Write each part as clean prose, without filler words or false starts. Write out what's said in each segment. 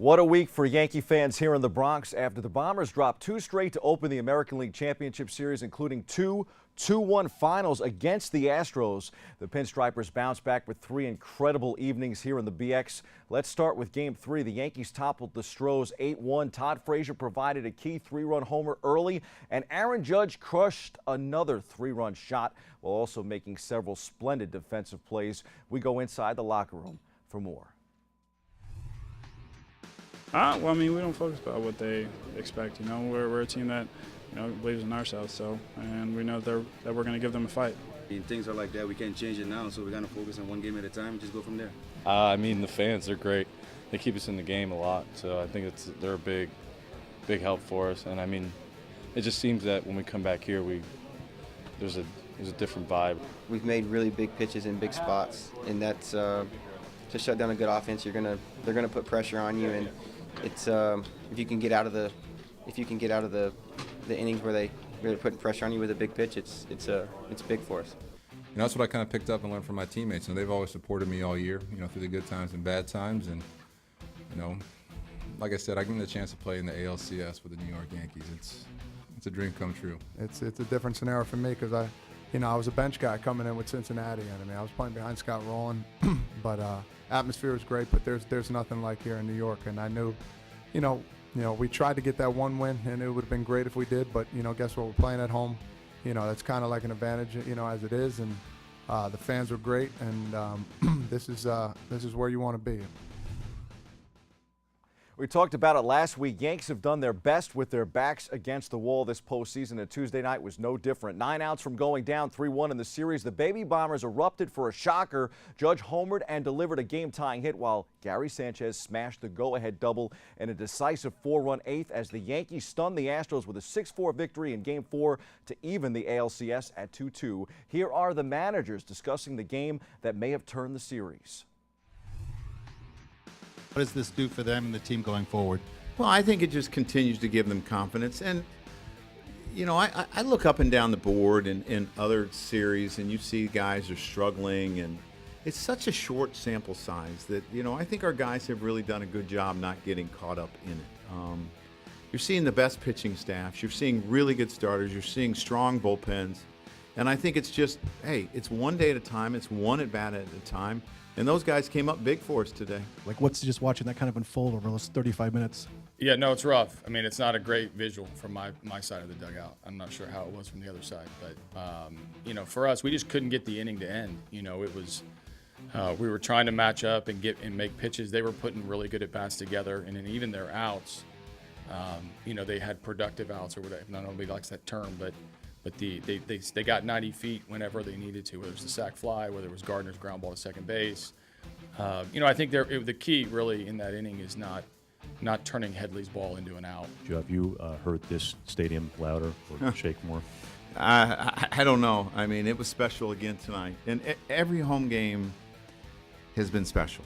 What a week for Yankee fans here in the Bronx after the Bombers dropped two straight to open the American League Championship Series, including two 2-1 finals against the Astros. The Pinstripers bounced back with three incredible evenings here in the BX. Let's start with Game 3. The Yankees toppled the Stros 8-1. Todd Frazier provided a key three-run homer early, and Aaron Judge crushed another three-run shot while also making several splendid defensive plays. We go inside the locker room for more. Well, I mean, we don't focus about what they expect. You know, we're a team that, believes in ourselves. So, and we know that we're going to give them a fight. I mean, things are like that. We can't change it now, so we got to focus on one game at a time and just go from there. I mean, the fans, they're great. They keep us in the game a lot. So I think they're a big help for us. And I mean, it just seems that when we come back here, there's a different vibe. We've made really big pitches in big spots, and that's to shut down a good offense. They're gonna put pressure on you, and it's if you can get out of the innings where they really put pressure on you with a big pitch, it's big for us. That's what I kind of picked up and learned from my teammates. They've always supported me all year, through the good times and bad times. And like I said, I give them the chance to play in the ALCS with the New York Yankees. It's a dream come true. It's a different scenario for me because I was a bench guy coming in with Cincinnati, and I was playing behind Scott Rowland, but atmosphere was great. But there's nothing like here in New York, and I knew, we tried to get that one win, and it would have been great if we did. But guess what? We're playing at home. That's kind of like an advantage, as it is, and the fans were great, and this is where you want to be. We talked about it last week. Yanks have done their best with their backs against the wall this postseason, and Tuesday night was no different. 9 outs from going down 3-1 in the series. The Baby Bombers erupted for a shocker. Judge homered and delivered a game-tying hit, while Gary Sanchez smashed the go-ahead double in a decisive 4-run eighth as the Yankees stunned the Astros with a 6-4 victory in Game 4 to even the ALCS at 2-2. Here are the managers discussing the game that may have turned the series. What does this do for them and the team going forward? Well, I think it just continues to give them confidence. And, I look up and down the board in other series, and you see guys are struggling, and it's such a short sample size that, I think our guys have really done a good job not getting caught up in it. You're seeing the best pitching staffs. You're seeing really good starters. You're seeing strong bullpens. And I think it's just, hey, it's one day at a time. It's one at-bat at a time. And those guys came up big for us today. Like, what's just watching that kind of unfold over those 35 minutes? Yeah, no, it's rough. I mean, it's not a great visual from my side of the dugout. I'm not sure how it was from the other side. But, for us, we just couldn't get the inning to end. It was we were trying to match up and make pitches. They were putting really good at-bats together. And then even their outs, they had productive outs or whatever. Not nobody likes that term, but they got 90 feet whenever they needed to, whether it was the sac fly, whether it was Gardner's ground ball to second base. I think the key really in that inning is not turning Headley's ball into an out. Have you heard this stadium louder or shake more? I don't know. I mean, it was special again tonight. And every home game has been special.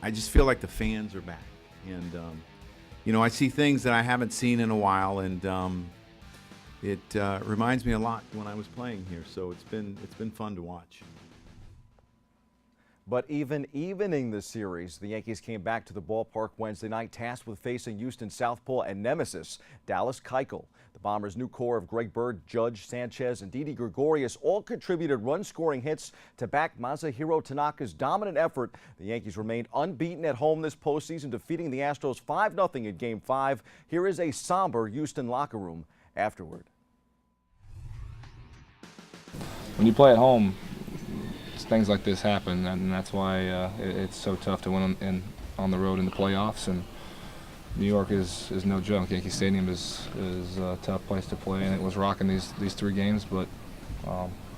I just feel like the fans are back. And, I see things that I haven't seen in a while, and it reminds me a lot when I was playing here, so it's been fun to watch. But even evening the series, the Yankees came back to the ballpark Wednesday night, tasked with facing Houston Southpaw and nemesis Dallas Keuchel. The Bombers' new core of Greg Bird, Judge, Sanchez, and Didi Gregorius all contributed run-scoring hits to back Masahiro Tanaka's dominant effort. The Yankees remained unbeaten at home this postseason, defeating the Astros 5-0 in Game 5. Here is a somber Houston locker room afterward. When you play at home, things like this happen, and that's why it's so tough to win on the road in the playoffs. And New York is no joke. Yankee Stadium is a tough place to play, and it was rocking these 3 games, but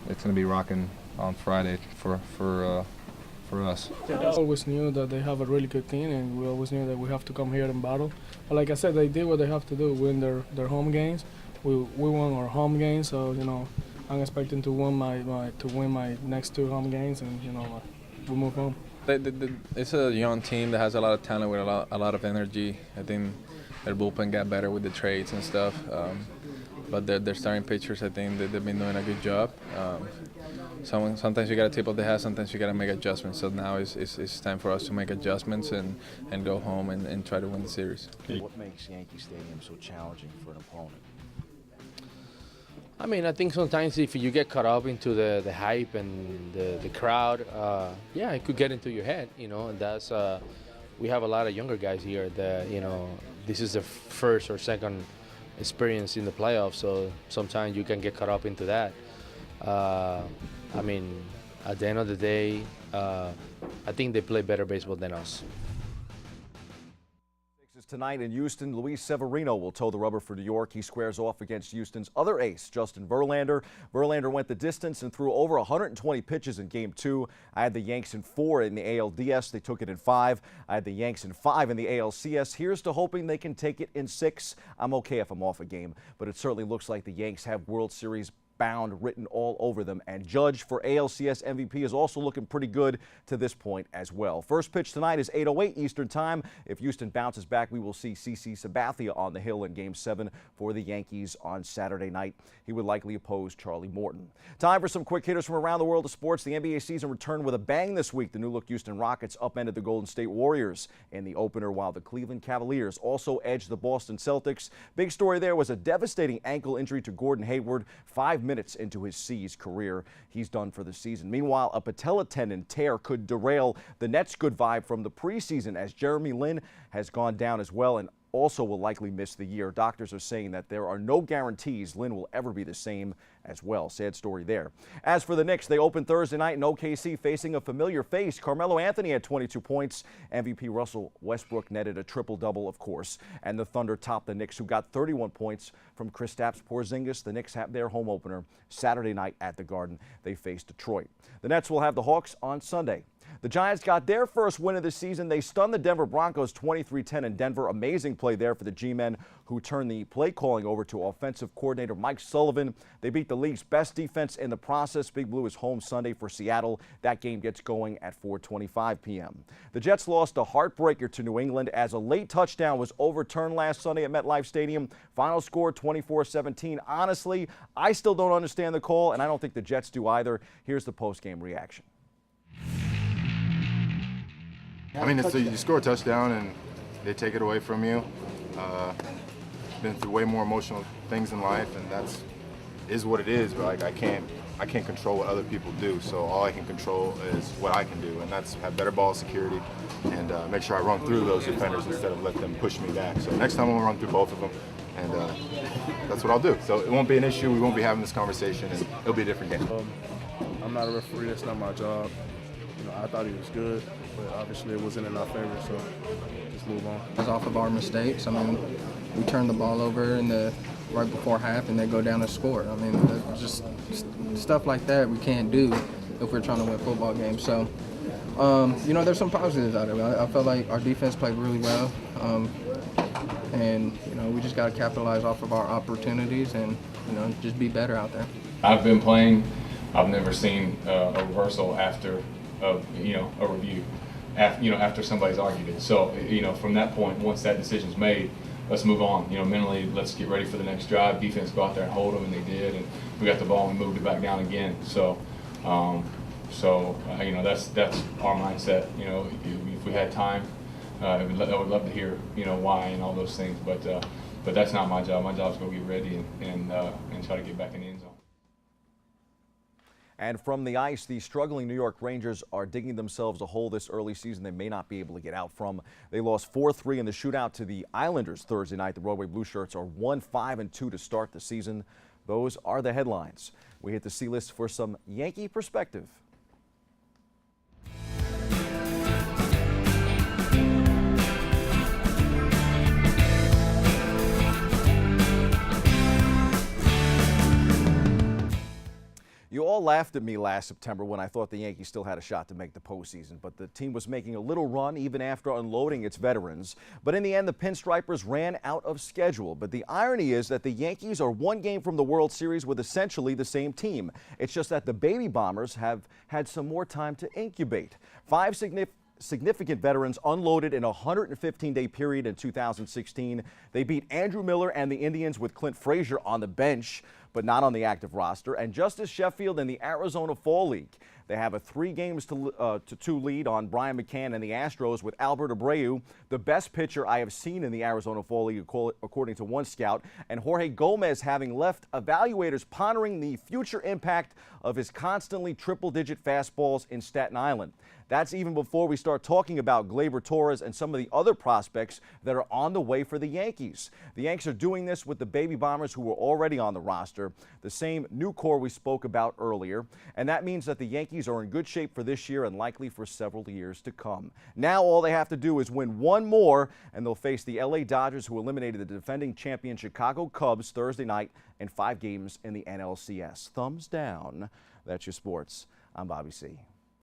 it's going to be rocking on Friday for us. I always knew that they have a really good team, and we always knew that we have to come here and battle. But like I said, they did what they have to do, win their home games. We won our home games, so I'm expecting to win my next 2 home games, and we'll move on. It's a young team that has a lot of talent with a lot of energy. I think their bullpen got better with the trades and stuff. but their starting pitchers, I think that they've been doing a good job. Sometimes you got to tip up the hat, sometimes you got to make adjustments. So now it's time for us to make adjustments and go home and try to win the series. What makes Yankee Stadium so challenging for an opponent? I mean, I think sometimes if you get caught up into the hype and the crowd, yeah, it could get into your head, you know, and that's, we have a lot of younger guys here that, you know, this is their first or second experience in the playoffs, so sometimes you can get caught up into that. I mean, at the end of the day, I think they play better baseball than us. Tonight in Houston, Luis Severino will toe the rubber for New York. He squares off against Houston's other ace, Justin Verlander. Verlander went the distance and threw over 120 pitches in Game 2. I had the Yanks in 4 in the ALDS. They took it in 5. I had the Yanks in 5 in the ALCS. Here's to hoping they can take it in 6. I'm okay if I'm off a game, but it certainly looks like the Yanks have World Series bound written all over them, and Judge for ALCS MVP is also looking pretty good to this point as well. First pitch tonight is 8:08 Eastern Time. If Houston bounces back, we will see CC Sabathia on the hill in Game 7 for the Yankees on Saturday night. He would likely oppose Charlie Morton. Time for some quick hitters from around the world of sports. The NBA season returned with a bang this week. The new-look Houston Rockets upended the Golden State Warriors in the opener, while the Cleveland Cavaliers also edged the Boston Celtics. Big story there was a devastating ankle injury to Gordon Hayward 5 minutes into his C's career. He's done for the season. Meanwhile, a patella tendon tear could derail the Nets' good vibe from the preseason, as Jeremy Lin has gone down as well and also will likely miss the year. Doctors are saying that there are no guarantees Lin will ever be the same as well. Sad story there. As for the Knicks, they opened Thursday night in OKC facing a familiar face. Carmelo Anthony had 22 points. MVP Russell Westbrook netted a triple-double, of course. And the Thunder topped the Knicks, who got 31 points from Kristaps Porzingis. The Knicks have their home opener Saturday night at the Garden. They face Detroit. The Nets will have the Hawks on Sunday. The Giants got their first win of the season. They stunned the Denver Broncos 23-10 in Denver. Amazing play there for the G-men, who turned the play calling over to offensive coordinator Mike Sullivan. They beat the league's best defense in the process. Big Blue is home Sunday for Seattle. That game gets going at 4:25 p.m. The Jets lost a heartbreaker to New England as a late touchdown was overturned last Sunday at MetLife Stadium. Final score 24-17. Honestly, I still don't understand the call, and I don't think the Jets do either. Here's the post-game reaction. I mean, you score a touchdown and they take it away from you. Been through way more emotional things in life, and is what it is. But like, I can't control what other people do. So all I can control is what I can do, and that's have better ball security and make sure I run through those defenders instead of let them push me back. So next time I'm gonna run through both of them, and that's what I'll do. So it won't be an issue. We won't be having this conversation, and it'll be a different game. I'm not a referee. That's not my job. You know, I thought he was good, but obviously it wasn't in our favor, so just move on. It's off of our mistakes. I mean, we turned the ball over right before half, and they go down and score. I mean, just stuff like that we can't do if we're trying to win football games. So, you know, there's some positives out of it. I felt like our defense played really well, and you know, we just got to capitalize off of our opportunities and, you know, just be better out there. I've been playing. I've never seen a reversal after a review, after somebody's argued it. So, you know, from that point, once that decision's made, let's move on. You know, mentally, let's get ready for the next drive. Defense go out there and hold them, and they did. And we got the ball and moved it back down again. So, you know, that's our mindset. You know, if we had time, I would love to hear, you know, why and all those things. But that's not my job. My job is to go get ready and try to get back in the end zone. And from the ice, the struggling New York Rangers are digging themselves a hole this early season they may not be able to get out from. They lost 4-3 in the shootout to the Islanders Thursday night. The Broadway Blue Shirts are 1-5-2 to start the season. Those are the headlines. We hit the C-list for some Yankee perspective. You all laughed at me last September when I thought the Yankees still had a shot to make the postseason, but the team was making a little run even after unloading its veterans. But in the end, the Pinstripers ran out of schedule. But the irony is that the Yankees are one game from the World Series with essentially the same team. It's just that the Baby Bombers have had some more time to incubate. Five significant veterans unloaded in a 115-day period in 2016. They beat Andrew Miller and the Indians with Clint Frazier on the bench, but not on the active roster, and Justice Sheffield in the Arizona Fall League. They have a 3-2 lead on Brian McCann and the Astros with Albert Abreu, the best pitcher I have seen in the Arizona Fall League, according to one scout, and Jorge Gomez having left evaluators pondering the future impact of his constantly triple-digit fastballs in Staten Island. That's even before we start talking about Gleyber Torres and some of the other prospects that are on the way for the Yankees. The Yanks are doing this with the baby bombers who were already on the roster, the same new core we spoke about earlier, and that means that the Yankees are in good shape for this year and likely for several years to come. Now all they have to do is win one more, and they'll face the LA Dodgers, who eliminated the defending champion Chicago Cubs Thursday night in 5 games in the NLCS. Thumbs down. That's your sports. I'm Bobby C.